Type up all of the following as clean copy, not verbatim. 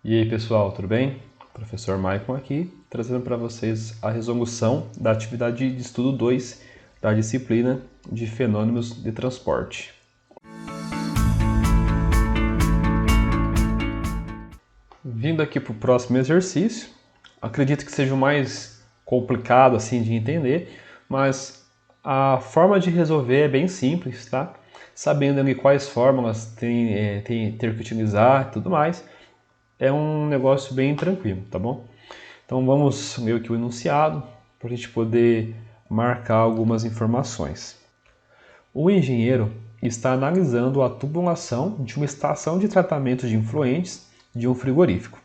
E aí pessoal, tudo bem? Professor Maicon aqui, trazendo para vocês a resolução da atividade de estudo 2 da disciplina de fenômenos de transporte. Vindo aqui para o próximo exercício, acredito que seja o mais complicado assim de entender, mas a forma de resolver é bem simples, tá? Sabendo ali quais fórmulas ter que utilizar e tudo mais, é um negócio bem tranquilo, tá bom? Então vamos ler aqui o enunciado para a gente poder marcar algumas informações. O engenheiro está analisando a tubulação de uma estação de tratamento de influentes de um frigorífico.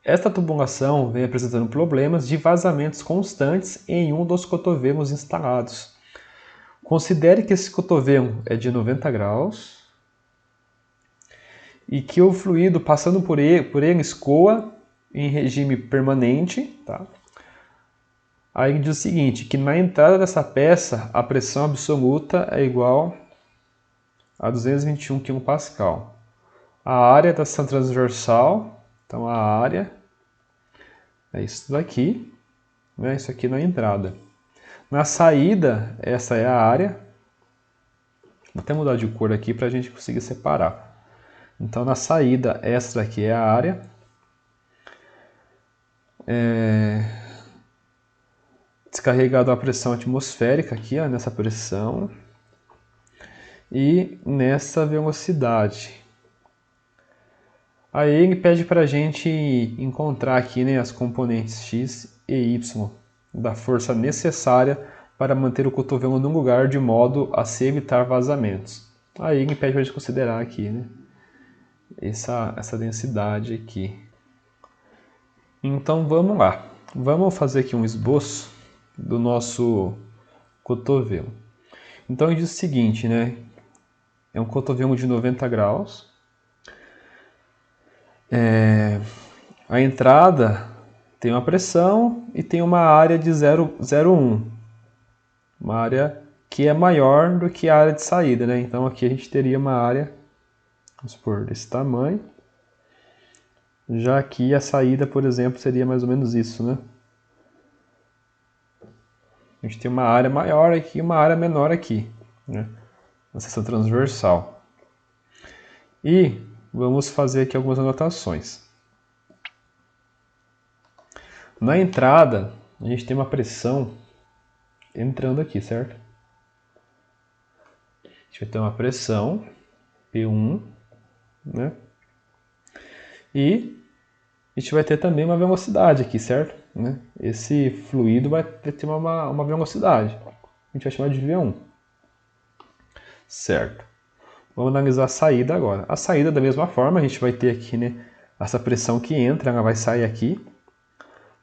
Esta tubulação vem apresentando problemas de vazamentos constantes em um dos cotovelos instalados. Considere que esse cotovelo é de 90 graus e que o fluido passando por ele escoa em regime permanente. Tá? Aí diz o seguinte, que na entrada dessa peça a pressão absoluta é igual a 221 kPa. A área da seção transversal, então a área é isso daqui, né? Isso aqui na entrada. Na saída, essa é a área. Vou até mudar de cor aqui para a gente conseguir separar. Então, na saída, essa daqui é a área. Descarregado a pressão atmosférica aqui, ó, nessa pressão. E nessa velocidade. Aí ele pede para a gente encontrar aqui, né, as componentes x e y da força necessária para manter o cotovelo no lugar de modo a se evitar vazamentos. Aí ele pede para a gente considerar aqui, né, essa densidade aqui. Então vamos lá. Vamos fazer aqui um esboço do nosso cotovelo. Então ele diz o seguinte, né? É um cotovelo de 90 graus. A entrada tem uma pressão e tem uma área de 0,01. Uma área que é maior do que a área de saída, né? Então aqui a gente teria uma área, vamos supor, desse tamanho. Já aqui a saída, por exemplo, seria mais ou menos isso, né? A gente tem uma área maior aqui e uma área menor aqui, né? Na seção transversal. E vamos fazer aqui algumas anotações. Na entrada, a gente tem uma pressão entrando aqui, certo? A gente vai ter uma pressão P1, né? E a gente vai ter também uma velocidade aqui, certo? Né? Esse fluido vai ter uma velocidade. A gente vai chamar de V1. Certo. Vamos analisar a saída agora. A saída, da mesma forma, a gente vai ter aqui, né, essa pressão que entra, ela vai sair aqui.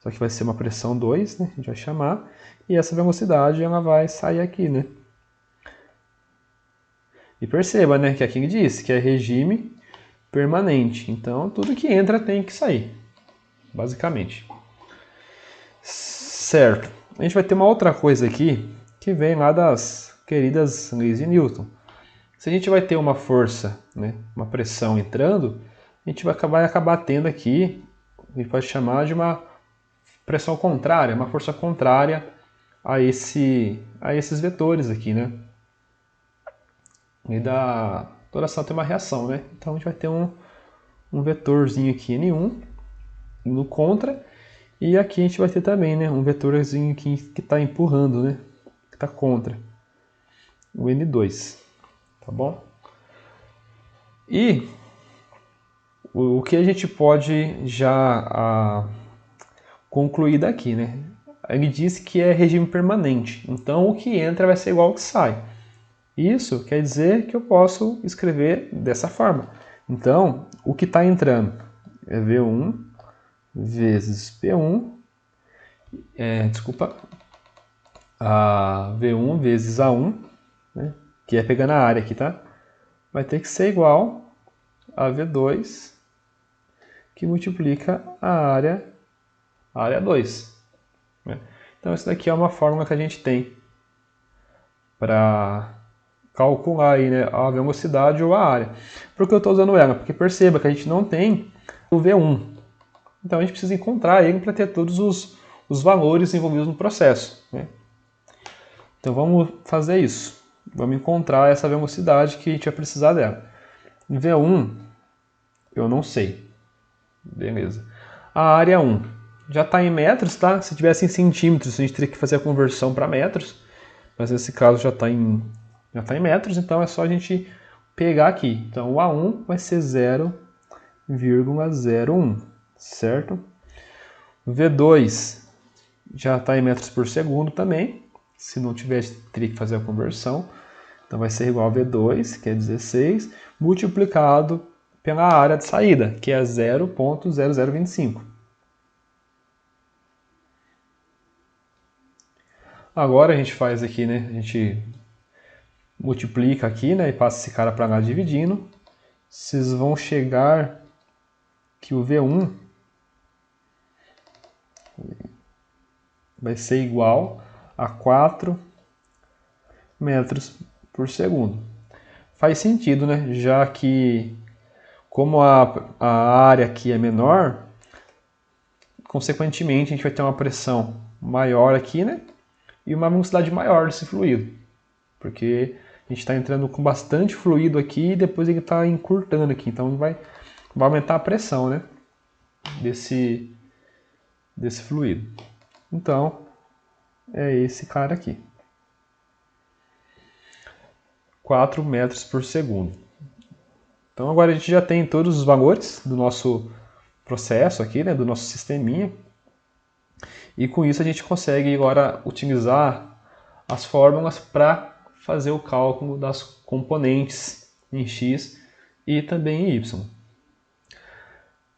Só que vai ser uma pressão 2, né? A gente vai chamar. E essa velocidade, ela vai sair aqui, né? E perceba, né, que aqui ele diz que é regime permanente. Então, tudo que entra tem que sair, basicamente. Certo. A gente vai ter uma outra coisa aqui, que vem lá das queridas leis de Newton. Se a gente vai ter uma força, né, uma pressão entrando, a gente vai acabar tendo aqui, a gente pode chamar de uma pressão contrária, uma força contrária a esses vetores aqui, né? E toda ação tem uma reação, né? Então a gente vai ter um vetorzinho aqui, N1, no contra, e aqui a gente vai ter também, né, um vetorzinho que está empurrando, né? Que está contra, o N2, tá bom? E o que a gente pode já concluir daqui, né? Ele diz que é regime permanente, então o que entra vai ser igual ao que sai. Isso quer dizer que eu posso escrever dessa forma. Então, o que está entrando é V1 vezes P1, a V1 vezes A1, né, que é pegando a área aqui, tá? Vai ter que ser igual a V2, que multiplica a área 2. Né? Então, isso daqui é uma fórmula que a gente tem para calcular aí, né, a velocidade ou a área. Por que eu estou usando ela? Porque perceba que a gente não tem o V1. Então a gente precisa encontrar ele para ter todos os valores envolvidos no processo, né? Então vamos fazer isso. Vamos encontrar essa velocidade que a gente vai precisar dela. V1, eu não sei. Beleza. A área 1 já está em metros, tá? Se tivesse em centímetros, a gente teria que fazer a conversão para metros. Mas nesse caso já está em metros, então é só a gente pegar aqui. Então o A1 vai ser 0,01, certo? V2 já está em metros por segundo também. Se não tivesse, teria que fazer a conversão. Então vai ser igual a V2, que é 16, multiplicado pela área de saída, que é 0,0025. Agora a gente faz aqui, né? A gente multiplica aqui, né? E passa esse cara para lá dividindo. Vocês vão chegar que o V1 vai ser igual a 4 metros por segundo. Faz sentido, né? Já que como a área aqui é menor, consequentemente a gente vai ter uma pressão maior aqui, né? E uma velocidade maior desse fluido. Porque a gente está entrando com bastante fluido aqui e depois ele está encurtando aqui. Então vai aumentar a pressão, né? Desse fluido. Então, é esse cara aqui. 4 metros por segundo. Então agora a gente já tem todos os valores do nosso processo aqui, né? Do nosso sisteminha. E com isso a gente consegue agora utilizar as fórmulas para fazer o cálculo das componentes em x e também em y.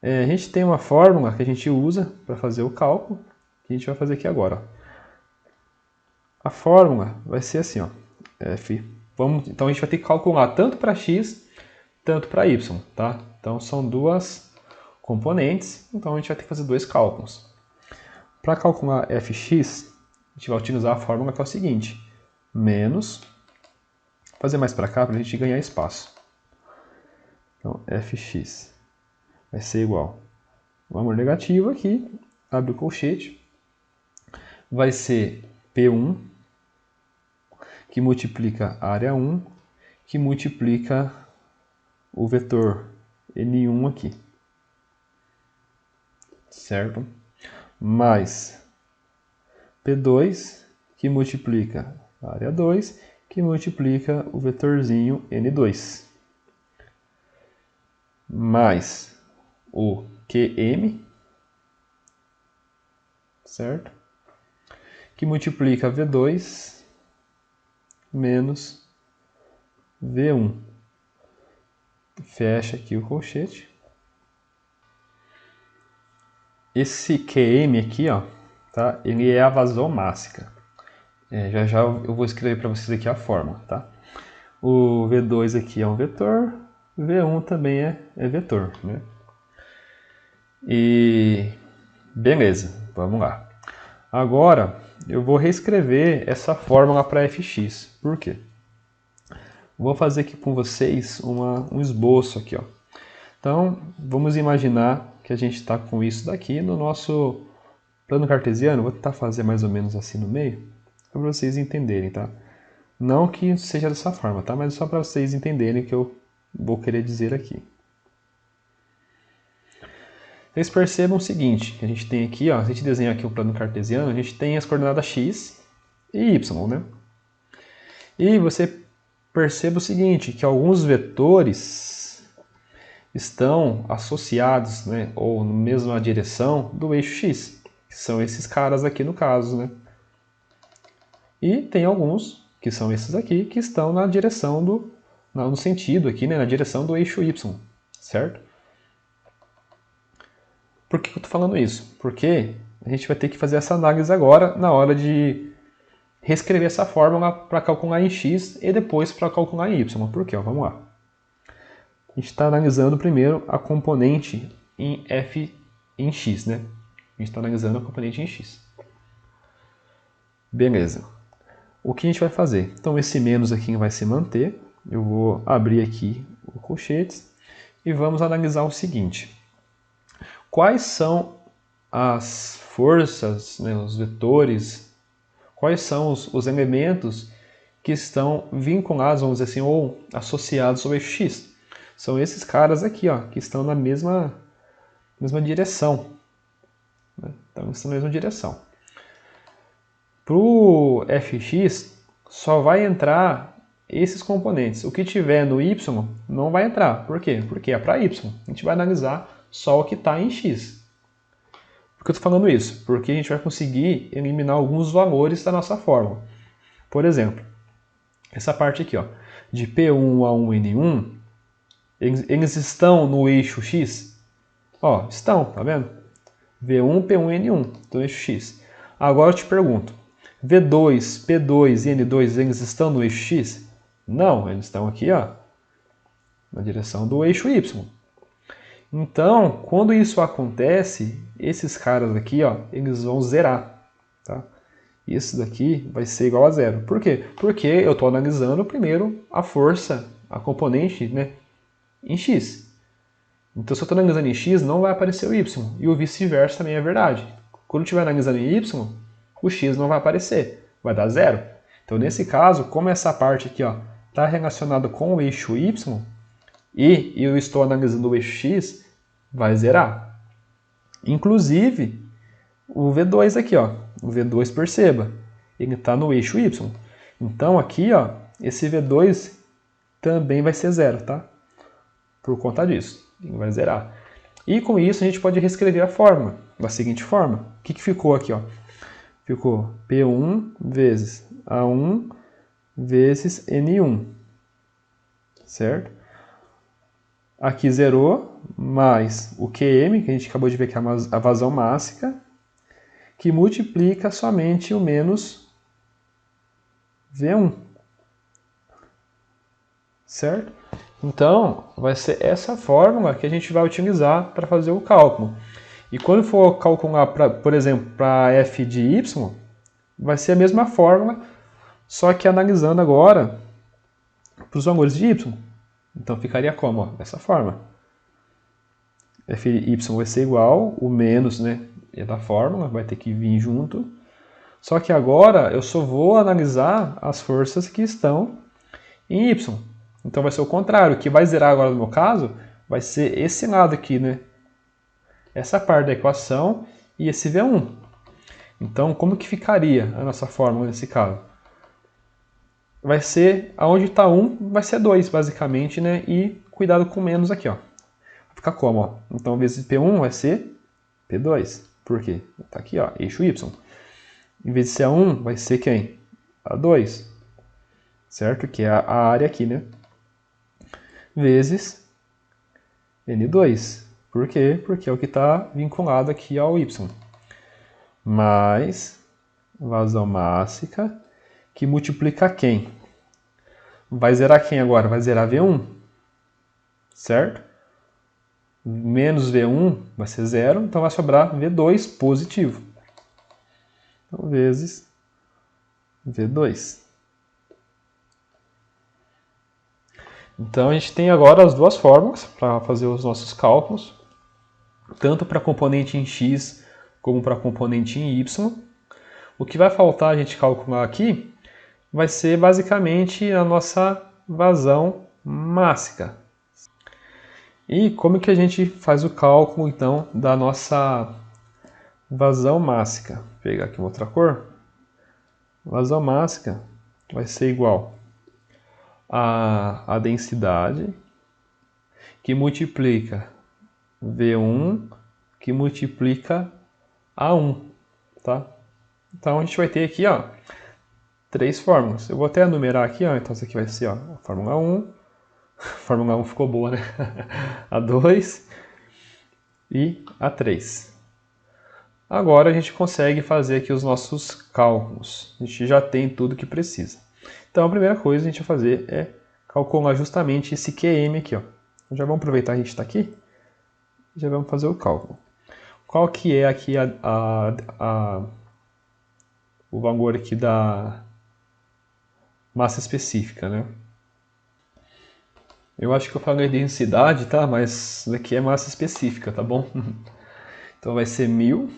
A gente tem uma fórmula que a gente usa para fazer o cálculo, que a gente vai fazer aqui agora. A fórmula vai ser assim, ó, f. Então a gente vai ter que calcular tanto para x, tanto para y, tá? Então são duas componentes, então a gente vai ter que fazer dois cálculos. Para calcular fx, a gente vai utilizar a fórmula que é o seguinte, menos, vou fazer mais para cá para a gente ganhar espaço. Então fx vai ser igual a amor negativo aqui, abre o colchete, vai ser P1, que multiplica a área 1, que multiplica o vetor N1 aqui, certo? Mais P2, que multiplica a área 2, que multiplica o vetorzinho N2. Mais o QM, certo? Que multiplica V2 menos V1. Fecha aqui o colchete. Esse QM aqui, ó, tá? Ele é a vazão mássica. Já já eu vou escrever para vocês aqui a fórmula, tá? O V2 aqui é um vetor, V1 também é vetor, né? E beleza, vamos lá. Agora eu vou reescrever essa fórmula para fx. Por quê? Vou fazer aqui com vocês um esboço aqui, ó. Então vamos imaginar que a gente está com isso daqui no nosso plano cartesiano. Vou tentar fazer mais ou menos assim no meio, para vocês entenderem, tá? Não que seja dessa forma, tá? Mas só para vocês entenderem o que eu vou querer dizer aqui. Vocês percebam o seguinte, que a gente tem aqui, ó, se a gente desenhar aqui o plano cartesiano, a gente tem as coordenadas x e y, né? E você perceba o seguinte, que alguns vetores estão associados, né, ou na mesma direção do eixo x, que são esses caras aqui no caso, né? E tem alguns, que são esses aqui, que estão na direção no sentido aqui, né, na direção do eixo y, certo? Por que eu estou falando isso? Porque a gente vai ter que fazer essa análise agora na hora de reescrever essa fórmula para calcular em x e depois para calcular em y. Por quê? Vamos lá. A gente está analisando primeiro a componente em f em x, né? A gente está analisando a componente em x. Beleza. O que a gente vai fazer? Então esse menos aqui vai se manter. Eu vou abrir aqui o colchete e vamos analisar o seguinte. Quais são as forças, né, os vetores, quais são os elementos que estão vinculados, vamos dizer assim, ou associados ao eixo X. São esses caras aqui, ó, que estão na mesma direção. Né? Então, estão na mesma direção. Para o fx, só vai entrar esses componentes. O que tiver no y não vai entrar. Por quê? Porque é para y. A gente vai analisar só o que está em x. Por que eu estou falando isso? Porque a gente vai conseguir eliminar alguns valores da nossa fórmula. Por exemplo, essa parte aqui, ó, de P1 a 1N1, eles estão no eixo x? Ó, estão, tá vendo? V1, P1 e N1, no eixo x. Agora eu te pergunto, V2, P2 e N2, eles estão no eixo x? Não, eles estão aqui, ó, na direção do eixo y. Então, quando isso acontece, esses caras aqui, ó, eles vão zerar, tá? Isso daqui vai ser igual a zero. Por quê? Porque eu estou analisando primeiro a força, a componente, né, em x. Então, se eu estou analisando em x, não vai aparecer o y. E o vice-versa também é verdade. Quando eu estiver analisando em y, o x não vai aparecer, vai dar zero. Então, nesse caso, como essa parte aqui está relacionada com o eixo y, e eu estou analisando o eixo x, vai zerar. Inclusive, o V2 aqui, ó, o V2, perceba, ele está no eixo y. Então, aqui, ó, esse V2 também vai ser zero, tá? Por conta disso, ele vai zerar. E com isso, a gente pode reescrever a fórmula da seguinte forma. O que ficou aqui, ó? Ficou P1 vezes A1 vezes N1, certo? Aqui zerou, mais o QM, que a gente acabou de ver que é a vazão mássica, que multiplica somente o menos V1, certo? Então, vai ser essa fórmula que a gente vai utilizar para fazer o cálculo. E quando for calcular, por exemplo, para f de y, vai ser a mesma fórmula, só que analisando agora para os valores de y. Então ficaria como? Ó, dessa forma. Fy vai ser igual, o menos, né, é da fórmula, vai ter que vir junto. Só que agora eu só vou analisar as forças que estão em y. Então vai ser o contrário. O que vai zerar agora no meu caso vai ser esse lado aqui, né? Essa parte da equação e esse V1. Então, como que ficaria a nossa fórmula nesse caso? Vai ser, aonde está 1, vai ser 2, basicamente, né? E cuidado com menos aqui, ó. Vai ficar como, ó? Então, vezes P1 vai ser P2. Por quê? Está aqui, ó, eixo Y. Em vez de ser A1, vai ser quem? A2. Certo? Que é a área aqui, né? Vezes N2. Por quê? Porque é o que está vinculado aqui ao Y. Mais vazão mássica, que multiplica quem? Vai zerar quem agora? Vai zerar V1, certo? Menos V1 vai ser zero, então vai sobrar V2 positivo. Então, vezes V2. Então, a gente tem agora as duas fórmulas para fazer os nossos cálculos, tanto para a componente em x como para a componente em y. O que vai faltar a gente calcular aqui vai ser basicamente a nossa vazão mássica. E como que a gente faz o cálculo, então, da nossa vazão mássica? Vou pegar aqui uma outra cor. Vazão mássica vai ser igual a densidade, que multiplica V1, que multiplica A1, tá? Então a gente vai ter aqui, ó, 3 fórmulas. Eu vou até numerar aqui, ó. Então isso aqui vai ser, ó, a fórmula 1. A fórmula 1 ficou boa, né? A 2 e a 3. Agora a gente consegue fazer aqui os nossos cálculos. A gente já tem tudo que precisa. Então a primeira coisa que a gente vai fazer é calcular justamente esse QM aqui, ó. Já vamos aproveitar que a gente está aqui. Já vamos fazer o cálculo. Qual que é aqui o valor aqui da massa específica, né? Eu acho que eu falei densidade, tá? Mas isso daqui é massa específica, tá bom? Então vai ser 1000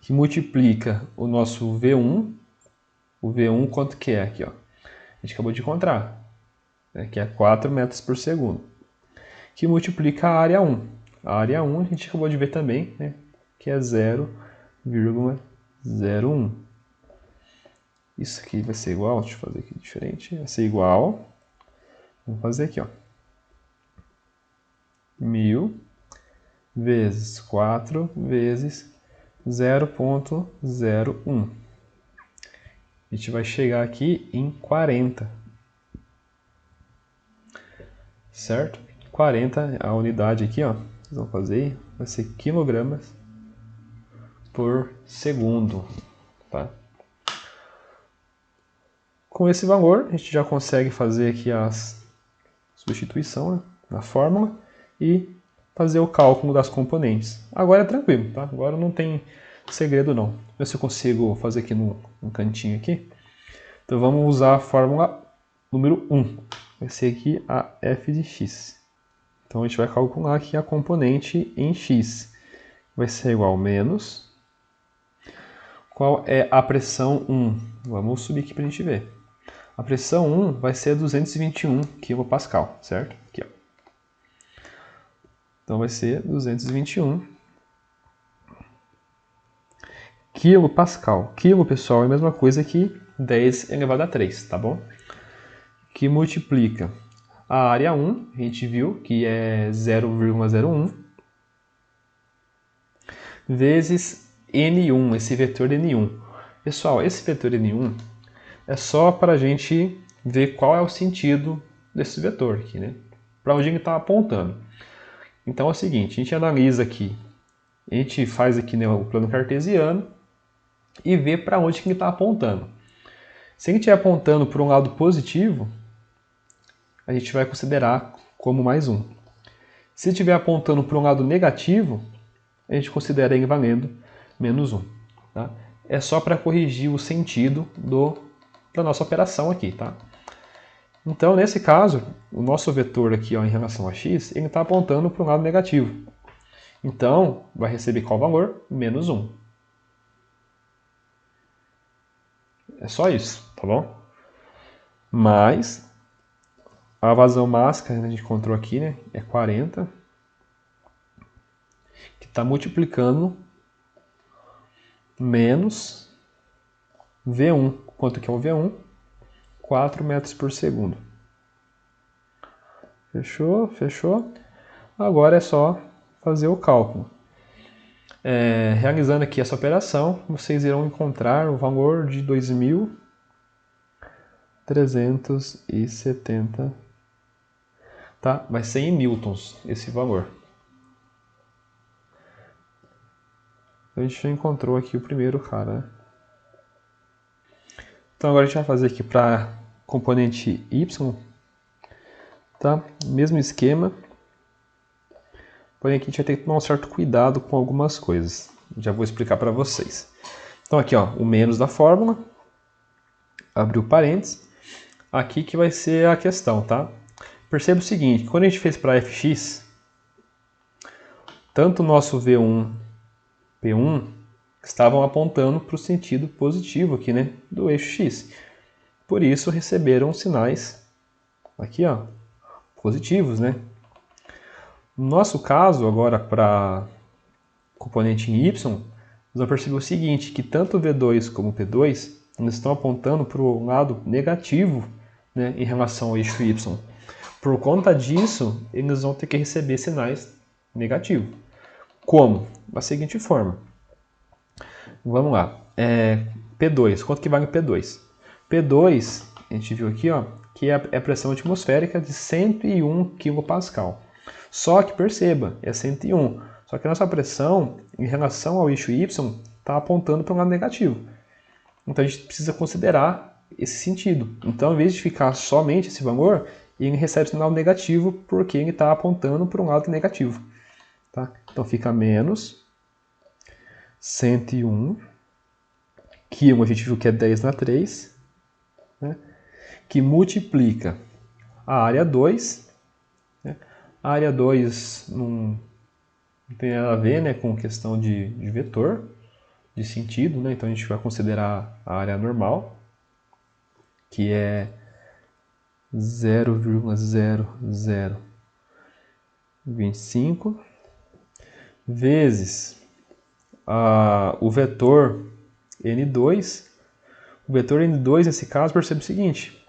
que multiplica o nosso V1. O V1 quanto que é aqui, ó? A gente acabou de encontrar, né, que é 4 metros por segundo. Que multiplica a área 1. A área 1 a gente acabou de ver também, né, que é 0,01. Isso aqui vai ser igual, deixa eu fazer aqui diferente, vai ser igual, vamos fazer aqui, ó, 1000 vezes 4 vezes 0,01. A gente vai chegar aqui em 40, certo? 40, a unidade aqui, ó, vocês vão fazer aí, vai ser quilogramas por segundo, tá? Com esse valor, a gente já consegue fazer aqui a substituição, né, na fórmula e fazer o cálculo das componentes. Agora é tranquilo, tá? Agora não tem segredo não. Vou ver se eu consigo fazer aqui no cantinho aqui. Então vamos usar a fórmula número 1. Vai ser aqui a f de x. Então a gente vai calcular aqui a componente em x. Vai ser igual a menos. Qual é a pressão 1? Vamos subir aqui para a gente ver. A pressão 1 vai ser 221 kPa, certo? Aqui, ó. Então vai ser 221 kPa. Quilo, pessoal, é a mesma coisa que 10 elevado a 3, tá bom? Que multiplica a área 1, a gente viu que é 0,01, vezes N1, esse vetor N1. Pessoal, esse vetor N1 é só para a gente ver qual é o sentido desse vetor aqui, né? Para onde ele está apontando. Então é o seguinte, a gente analisa aqui, a gente faz aqui, né, o plano cartesiano e vê para onde que ele está apontando. Se ele estiver apontando para um lado positivo, a gente vai considerar como mais 1. Se estiver apontando para um lado negativo, a gente considera ele valendo menos 1. Tá? É só para corrigir o sentido da nossa operação aqui. Tá? Então, nesse caso, o nosso vetor aqui, ó, em relação a x, ele está apontando para um lado negativo. Então, vai receber qual valor? Menos 1. É só isso, tá bom? Mas a vazão máxima que a gente encontrou aqui, né, é 40, que está multiplicando menos V1. Quanto que é o V1? 4 metros por segundo. Fechou? Fechou? Agora é só fazer o cálculo. Realizando aqui essa operação, vocês irão encontrar o valor de 2.370. Tá? Vai ser em newtons esse valor. A gente já encontrou aqui o primeiro cara, né? Então agora a gente vai fazer aqui para componente y, tá? Mesmo esquema. Porém aqui a gente vai ter que tomar um certo cuidado com algumas coisas. Já vou explicar para vocês. Então aqui, ó, o menos da fórmula. Abriu parênteses. Aqui que vai ser a questão, tá? Perceba o seguinte, quando a gente fez para fx, tanto o nosso V1, P1, estavam apontando para o sentido positivo aqui, né, do eixo x. Por isso receberam sinais aqui, ó, positivos, né? No nosso caso, agora para componente em y, nós vamos perceber o seguinte, que tanto o V2 como o P2 eles estão apontando para o lado negativo, né, em relação ao eixo y. Por conta disso, eles vão ter que receber sinais negativos. Como? Da seguinte forma. Vamos lá. P2. Quanto que vale P2? P2, a gente viu aqui, ó, que é a pressão atmosférica de 101 kPa. Só que perceba, é 101. Só que a nossa pressão, em relação ao eixo y, está apontando para um lado negativo. Então a gente precisa considerar esse sentido. Então, ao invés de ficar somente esse valor, ele recebe sinal negativo porque ele está apontando para um lado negativo. Tá? Então fica menos 101, que a gente viu que é 10 na 3, né? Que multiplica a área 2. Né? A área 2 não tem nada a ver, né, com questão de vetor. de sentido, né? Então a gente vai considerar a área normal, que é 0,0025 vezes o vetor N2. O vetor N2, nesse caso, percebe o seguinte,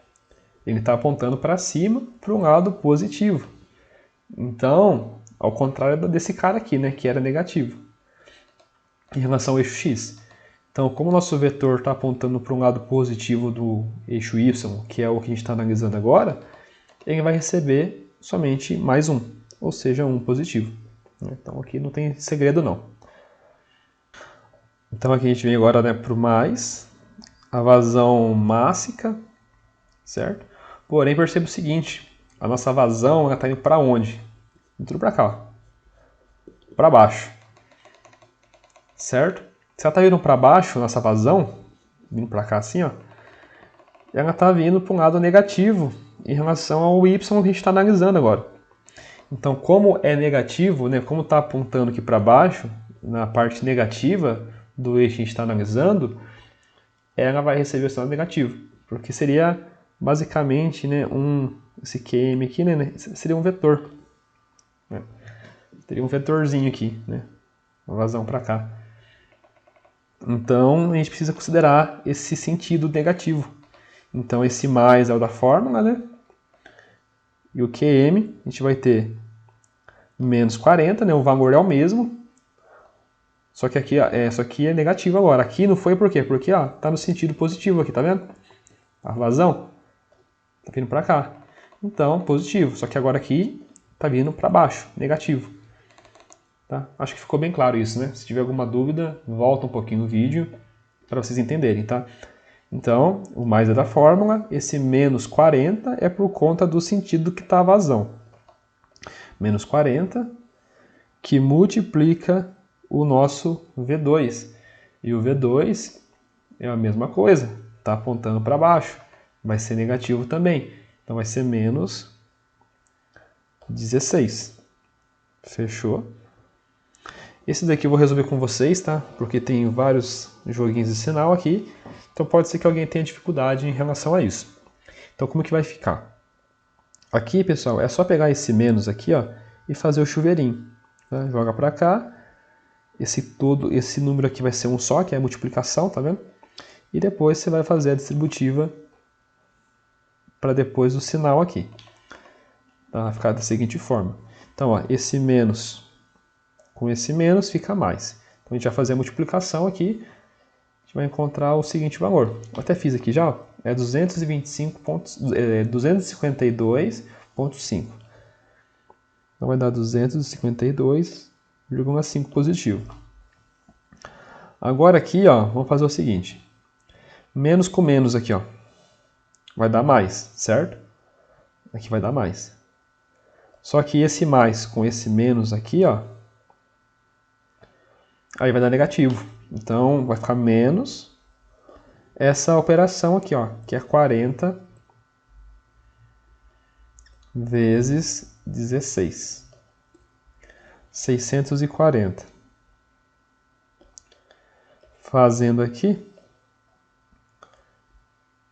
ele está apontando para cima, para um lado positivo. Então, ao contrário desse cara aqui, né, que era negativo, em relação ao eixo x. Então, como o nosso vetor está apontando para um lado positivo do eixo y, que é o que a gente está analisando agora, ele vai receber somente mais um, ou seja, um positivo. Então, aqui não tem segredo não. Então, aqui a gente vem agora, né, para o mais, a vazão mássica, certo? Porém, perceba o seguinte, a nossa vazão está indo para onde? Tudo para cá, para baixo, certo? Se ela está vindo para baixo, nossa vazão, vindo para cá assim, ó, ela está vindo para um lado negativo em relação ao y que a gente está analisando agora. Então, como é negativo, né, como está apontando aqui para baixo, na parte negativa do eixo que a gente está analisando, ela vai receber o sinal negativo, porque seria basicamente, né, esse QM aqui, né, seria um vetor. Né? Teria um vetorzinho aqui, né, uma vazão para cá. Então, a gente precisa considerar esse sentido negativo. Então, esse mais é o da fórmula, né? E o QM, a gente vai ter menos 40, né? O valor é o mesmo. Só que aqui, isso aqui é negativo agora. Aqui não foi por quê? Porque tá no sentido positivo aqui, tá vendo? A vazão tá vindo para cá. Então, positivo. Só que agora aqui tá vindo para baixo, negativo. Tá? Acho que ficou bem claro isso, né? Se tiver alguma dúvida, volta um pouquinho no vídeo para vocês entenderem, tá? Então, o mais é da fórmula, esse menos 40 é por conta do sentido que está a vazão. Menos 40 que multiplica o nosso V2. E o V2 é a mesma coisa, está apontando para baixo, vai ser negativo também. Então vai ser menos 16. Fechou? Esse daqui eu vou resolver com vocês, tá? Porque tem vários joguinhos de sinal aqui. Então pode ser que alguém tenha dificuldade em relação a isso. Então como que vai ficar? Aqui, pessoal, é só pegar esse menos aqui, ó, e fazer o chuveirinho. Tá? Joga para cá. Esse número aqui vai ser um só, que é a multiplicação, tá vendo? E depois você vai fazer a distributiva para depois o sinal aqui. Tá? Vai ficar da seguinte forma. Então, ó, esse menos com esse menos fica mais. Então a gente vai fazer a multiplicação aqui. Vai encontrar o seguinte valor. Eu até fiz aqui já, ó, é 252,5. Então vai dar 252,5 positivo. Agora aqui, ó, vamos fazer o seguinte. Menos com menos aqui, ó, vai dar mais, certo? Aqui vai dar mais. Só que esse mais com esse menos aqui, ó, aí vai dar negativo. Então, vai ficar menos essa operação aqui, ó, que é 40 vezes 16. 640. Fazendo aqui,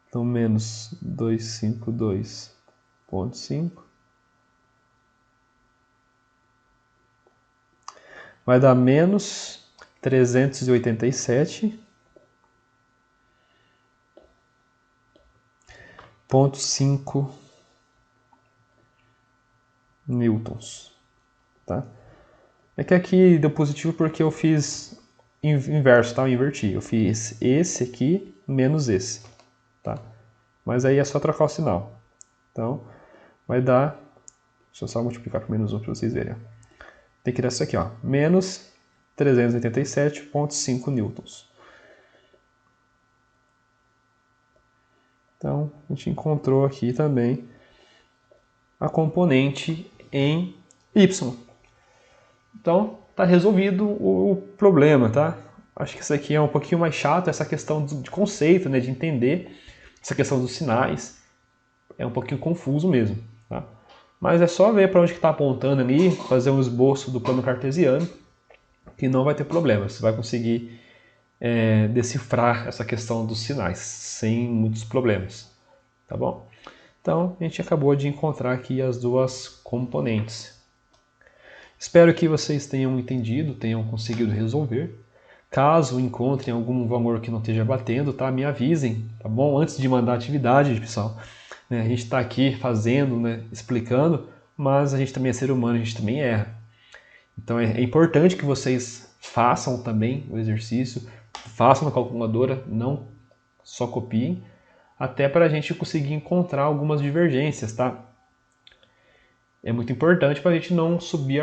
então, menos 252,5. Vai dar menos 387,5 newtons. Tá? É que aqui deu positivo porque eu fiz inverso, tá? Eu inverti. Eu fiz esse aqui menos esse. Tá? Mas aí é só trocar o sinal. Então, vai dar... Deixa eu só multiplicar por menos 1 para vocês verem. Tem que dar isso aqui, ó. Menos 387,5 newtons. Então, a gente encontrou aqui também a componente em Y. Então, está resolvido o problema, tá? Acho que isso aqui é um pouquinho mais chato, essa questão de conceito, né, de entender essa questão dos sinais. É um pouquinho confuso mesmo, tá? Mas é só ver para onde que está apontando ali, fazer um esboço do plano cartesiano, que não vai ter problema. Você vai conseguir decifrar essa questão dos sinais, sem muitos problemas, tá bom? Então, a gente acabou de encontrar aqui as duas componentes. Espero que vocês tenham entendido, tenham conseguido resolver. Caso encontrem algum valor que não esteja batendo, tá? Me avisem, tá bom? Antes de mandar a atividade, pessoal. Né? A gente está aqui fazendo, né? Explicando, mas a gente também é ser humano, a gente também erra. Então é importante que vocês façam também o exercício, façam na calculadora, não só copiem, até para a gente conseguir encontrar algumas divergências, tá? É muito importante para a gente não subir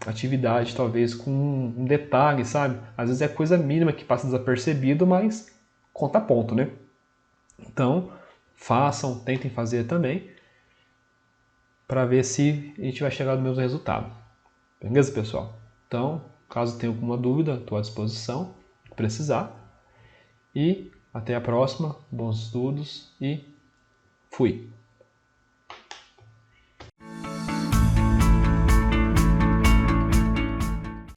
atividade, talvez, com um detalhe, sabe? Às vezes é coisa mínima que passa desapercebido, mas conta ponto, né? Então, façam, tentem fazer também, para ver se a gente vai chegar no mesmo resultado. Beleza, pessoal? Então, caso tenha alguma dúvida, estou à disposição, se precisar. E até a próxima, bons estudos e fui!